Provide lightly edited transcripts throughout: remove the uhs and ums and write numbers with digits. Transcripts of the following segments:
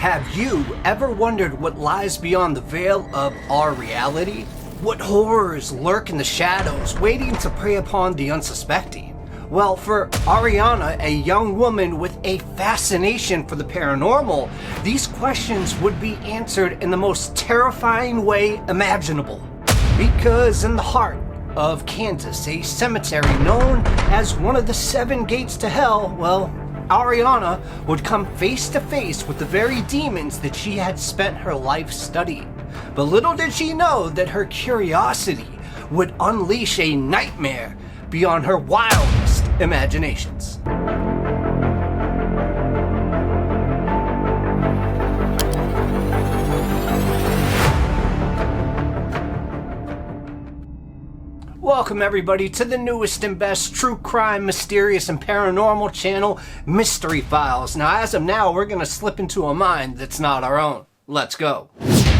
Have you ever wondered what lies beyond the veil of our reality? What horrors lurk in the shadows, waiting to prey upon the unsuspecting? Well, for Ariana, a young woman with a fascination for the paranormal, these questions would be answered in the most terrifying way imaginable. Because in the heart of Kansas, a cemetery known as one of the 7 gates to hell, well, Ariana would come face to face with the very demons that she had spent her life studying. But little did she know that her curiosity would unleash a nightmare beyond her wildest imaginations. Welcome everybody to the newest and best true crime, mysterious, and paranormal channel, Mystery Files. Now as of now, we're going to slip into a mind that's not our own. Let's go.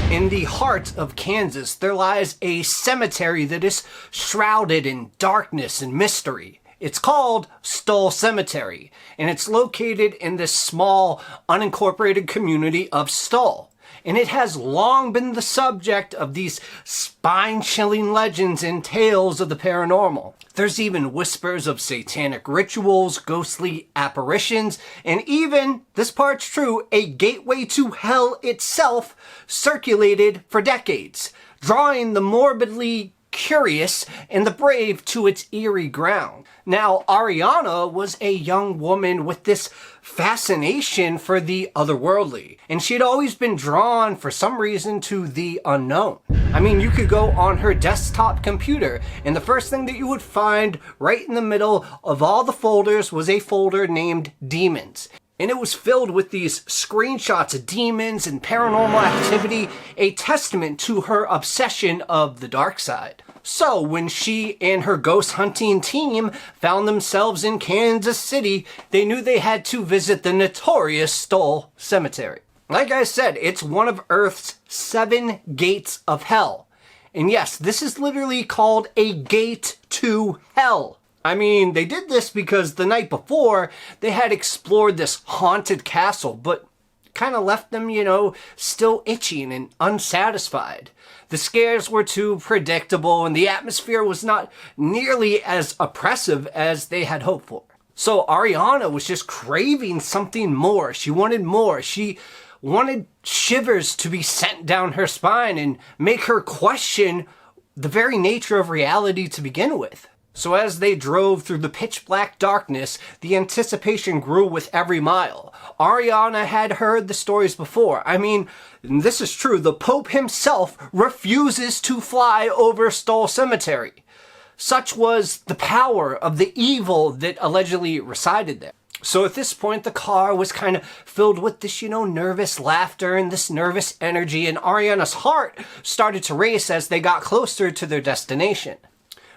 In the heart of Kansas, there lies a cemetery that is shrouded in darkness and mystery. It's called Stull Cemetery, and it's located in this small, unincorporated community of Stull. And it has long been the subject of these spine-chilling legends and tales of the paranormal. There's even whispers of satanic rituals, ghostly apparitions, and even, this part's true, a gateway to hell itself circulated for decades, drawing the morbidly curious and the brave to its eerie ground. Now, Ariana was a young woman with this fascination for the otherworldly, and she'd always been drawn for some reason to the unknown. I mean, you could go on her desktop computer, and the first thing that you would find right in the middle of all the folders was a folder named Demons. And it was filled with these screenshots of demons and paranormal activity, a testament to her obsession of the dark side. So when she and her ghost hunting team found themselves in Kansas City, they knew they had to visit the notorious Stull Cemetery. Like I said, it's one of Earth's 7 gates of hell. And yes, this is literally called a gate to hell. I mean, they did this because the night before, they had explored this haunted castle, but kind of left them, still itching and unsatisfied. The scares were too predictable, and the atmosphere was not nearly as oppressive as they had hoped for. So Ariana was just craving something more. She wanted more. She wanted shivers to be sent down her spine and make her question the very nature of reality to begin with. So as they drove through the pitch black darkness, the anticipation grew with every mile. Ariana had heard the stories before. I mean, this is true, the Pope himself refuses to fly over Stull Cemetery. Such was the power of the evil that allegedly resided there. So at this point, the car was kind of filled with this, nervous laughter and this nervous energy, and Ariana's heart started to race as they got closer to their destination.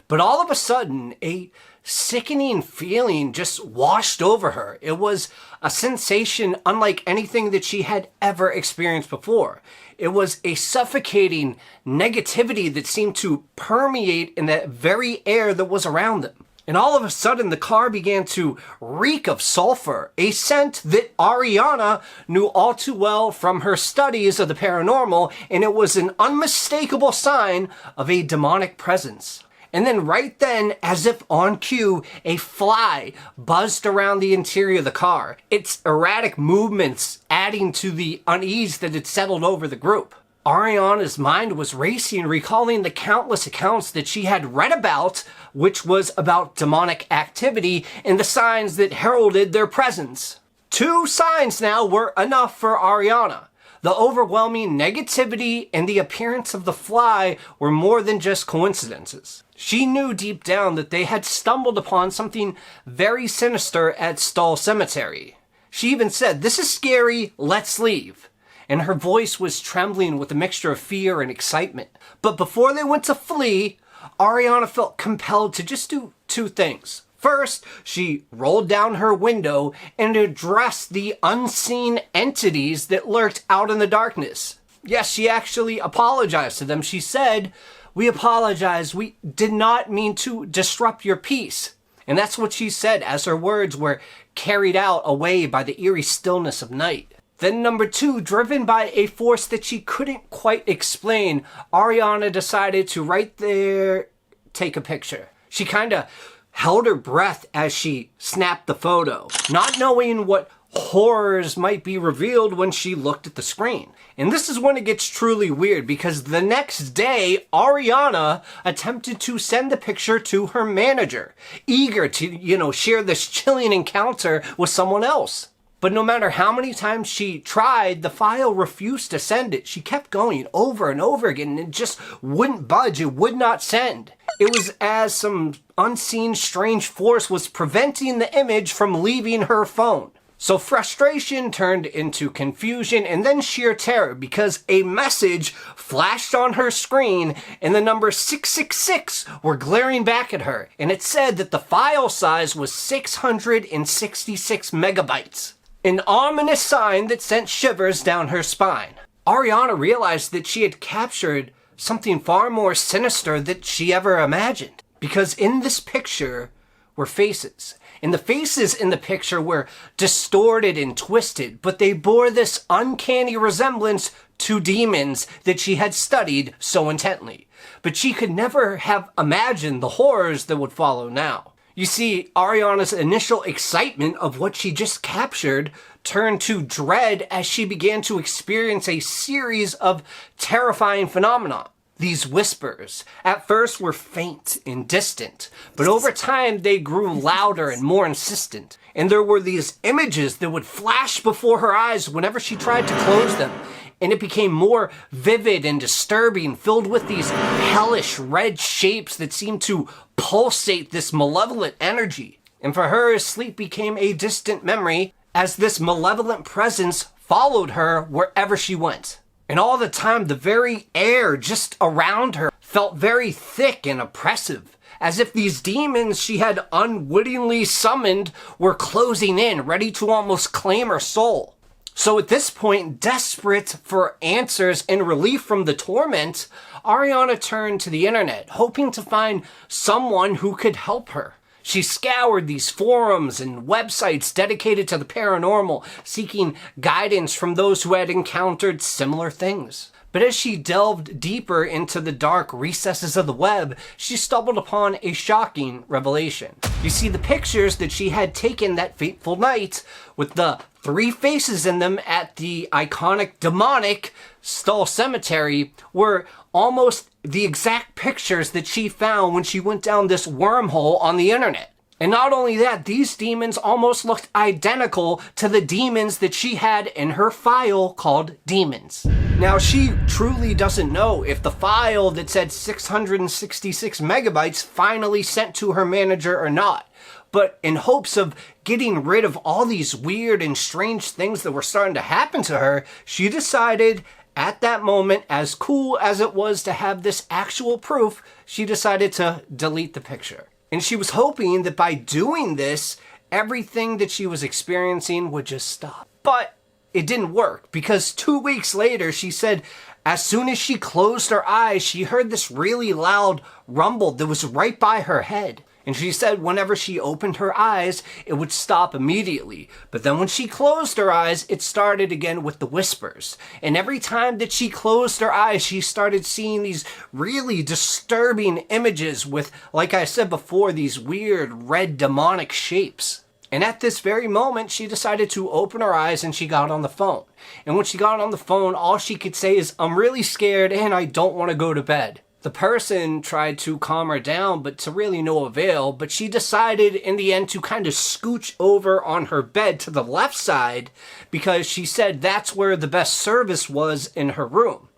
But all of a sudden, a sickening feeling just washed over her. It was a sensation unlike anything that she had ever experienced before. It was a suffocating negativity that seemed to permeate in that very air that was around them. And all of a sudden, the car began to reek of sulfur, a scent that Ariana knew all too well from her studies of the paranormal, and it was an unmistakable sign of a demonic presence. And then right then, as if on cue, a fly buzzed around the interior of the car, its erratic movements adding to the unease that had settled over the group. Ariana's mind was racing, recalling the countless accounts that she had read about, which was about demonic activity and the signs that heralded their presence. 2 signs now were enough for Ariana. The overwhelming negativity and the appearance of the fly were more than just coincidences. She knew deep down that they had stumbled upon something very sinister at Stull Cemetery. She even said, "This is scary, let's leave." And her voice was trembling with a mixture of fear and excitement. But before they went to flee, Ariana felt compelled to just do 2 things. First, she rolled down her window and addressed the unseen entities that lurked out in the darkness. Yes, she actually apologized to them. She said, "We apologize. We did not mean to disrupt your peace." And that's what she said as her words were carried out away by the eerie stillness of night. Then number 2, driven by a force that she couldn't quite explain, Ariana decided to right there take a picture. She kind of held her breath as she snapped the photo, not knowing what horrors might be revealed when she looked at the screen. And this is when it gets truly weird, because the next day, Ariana attempted to send the picture to her manager, eager to, share this chilling encounter with someone else. But no matter how many times she tried, the file refused to send it. She kept going over and over again, and it just wouldn't budge. It would not send. It was as some unseen strange force was preventing the image from leaving her phone. So frustration turned into confusion and then sheer terror, because a message flashed on her screen and the number 666 were glaring back at her. And it said that the file size was 666 megabytes. An ominous sign that sent shivers down her spine. Ariana realized that she had captured something far more sinister than she ever imagined. Because in this picture were faces. And the faces in the picture were distorted and twisted, but they bore this uncanny resemblance to demons that she had studied so intently. But she could never have imagined the horrors that would follow now. You see, Ariana's initial excitement of what she just captured turned to dread as she began to experience a series of terrifying phenomena. These whispers, at first, were faint and distant, but over time they grew louder and more insistent. And there were these images that would flash before her eyes whenever she tried to close them. And it became more vivid and disturbing, filled with these hellish red shapes that seemed to pulsate this malevolent energy. And for her, sleep became a distant memory as this malevolent presence followed her wherever she went. And all the time, the very air just around her felt very thick and oppressive, as if these demons she had unwittingly summoned were closing in, ready to almost claim her soul. So at this point, desperate for answers and relief from the torment, Ariana turned to the internet, hoping to find someone who could help her. She scoured these forums and websites dedicated to the paranormal, seeking guidance from those who had encountered similar things. But as she delved deeper into the dark recesses of the web, she stumbled upon a shocking revelation. You see, the pictures that she had taken that fateful night, with the 3 faces in them at the iconic demonic Stull Cemetery, were almost the exact pictures that she found when she went down this wormhole on the internet. And not only that, these demons almost looked identical to the demons that she had in her file called Demons. Now, she truly doesn't know if the file that said 666 megabytes finally sent to her manager or not. But in hopes of getting rid of all these weird and strange things that were starting to happen to her, she decided at that moment, as cool as it was to have this actual proof, she decided to delete the picture. And she was hoping that by doing this, everything that she was experiencing would just stop. But it didn't work, because 2 weeks later, she said as soon as she closed her eyes, she heard this really loud rumble that was right by her head. And she said whenever she opened her eyes, it would stop immediately. But then when she closed her eyes, it started again with the whispers. And every time that she closed her eyes, she started seeing these really disturbing images with, like I said before, these weird red demonic shapes. And at this very moment, she decided to open her eyes and she got on the phone. And when she got on the phone, all she could say is, "I'm really scared and I don't want to go to bed." The person tried to calm her down, but to really no avail. But she decided in the end to kind of scooch over on her bed to the left side, because she said that's where the best service was in her room.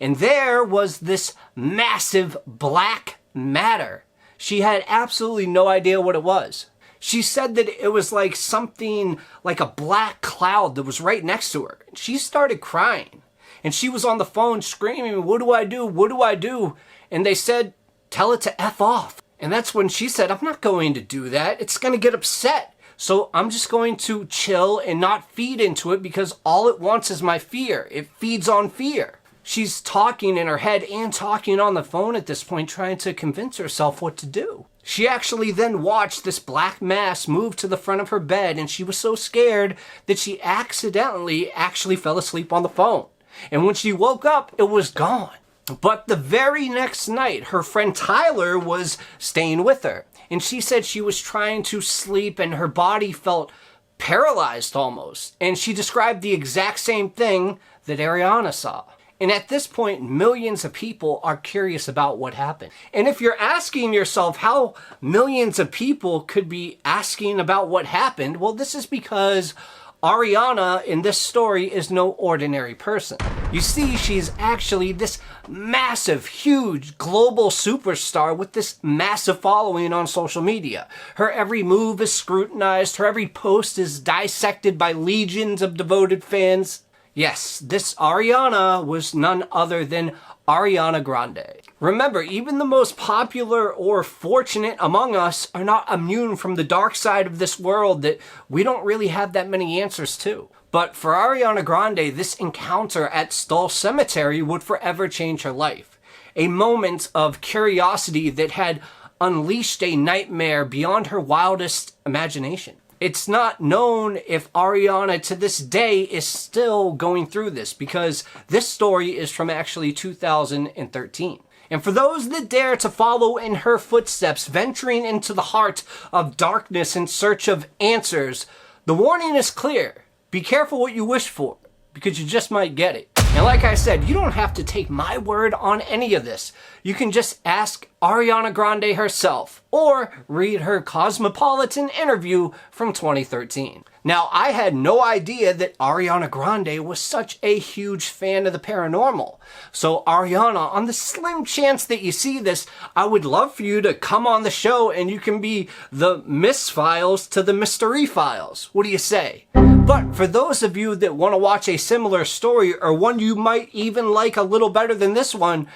And there was this massive black matter. She had absolutely no idea what it was. She said that it was like something like a black cloud that was right next to her. She started crying. And she was on the phone screaming, "What do I do? What do I do?" And they said, "Tell it to F off." And that's when she said, "I'm not going to do that. It's going to get upset. So I'm just going to chill and not feed into it, because all it wants is my fear. It feeds on fear." She's talking in her head and talking on the phone at this point, trying to convince herself what to do. She actually then watched this black mass move to the front of her bed, and she was so scared that she accidentally actually fell asleep on the phone. And when she woke up, it was gone. But the very next night, her friend Tyler was staying with her, and she said she was trying to sleep and her body felt paralyzed almost. And she described the exact same thing that Ariana saw. And at this point, millions of people are curious about what happened. And if you're asking yourself how millions of people could be asking about what happened, well, this is because Ariana in this story is no ordinary person. You see, she's actually this massive, huge, global superstar with this massive following on social media. Her every move is scrutinized, her every post is dissected by legions of devoted fans. Yes, this Ariana was none other than Ariana Grande. Remember, even the most popular or fortunate among us are not immune from the dark side of this world that we don't really have that many answers to. But for Ariana Grande, this encounter at Stull Cemetery would forever change her life. A moment of curiosity that had unleashed a nightmare beyond her wildest imagination. It's not known if Ariana to this day is still going through this, because this story is from actually 2013. And for those that dare to follow in her footsteps, venturing into the heart of darkness in search of answers, the warning is clear. Be careful what you wish for, because you just might get it. And like I said, you don't have to take my word on any of this. You can just ask Ariana Grande herself, or read her Cosmopolitan interview from 2013. Now, I had no idea that Ariana Grande was such a huge fan of the paranormal. So Ariana, on the slim chance that you see this, I would love for you to come on the show and you can be the Miss Files to the Mystery Files. What do you say? But for those of you that want to watch a similar story, or one you might even like a little better than this one,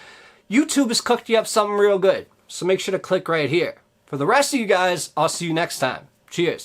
YouTube has cooked you up something real good. So make sure to click right here. For the rest of you guys, I'll see you next time. Cheers.